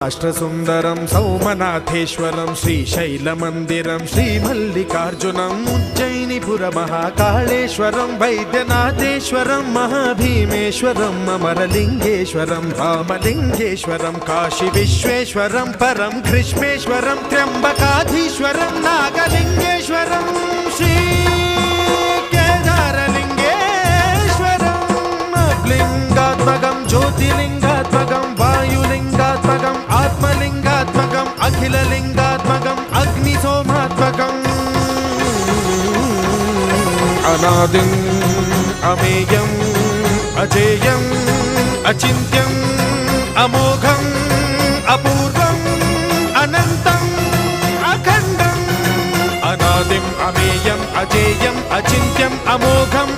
అష్టసుందరం సౌమనాథేశ్వరం శ్రీశైలమందిరం శ్రీమల్లికార్జునం ఉజ్జయినిపుర మహాకాళేశ్వరం వైద్యనాథేశ్వరం మహాభీమేశ్వరం అమరలింగేశ్వరం రామలింగేశ్వరం కాశీ విశ్వేశ్వరం పరం కృష్ణేశ్వరం త్ర్యంబకాధీశ్వరం నాగలింగేశ్వరం శ్రీ కేదారలింగేశ్వరం లింగాత్మకం జ్యోతిలింగాత్మకం వాయులింగాత్మకం ఆత్మలింగాత్మకం అఖిలలింగాత్మకం అగ్నిసోమాత్మకం అనాదిం అమేయం అజేయం అచింత్యం అమోఘం అపూర్వం అనంతం అఖండం అనాదిం అమేయం అజేయం అచింత్యం అమోఘం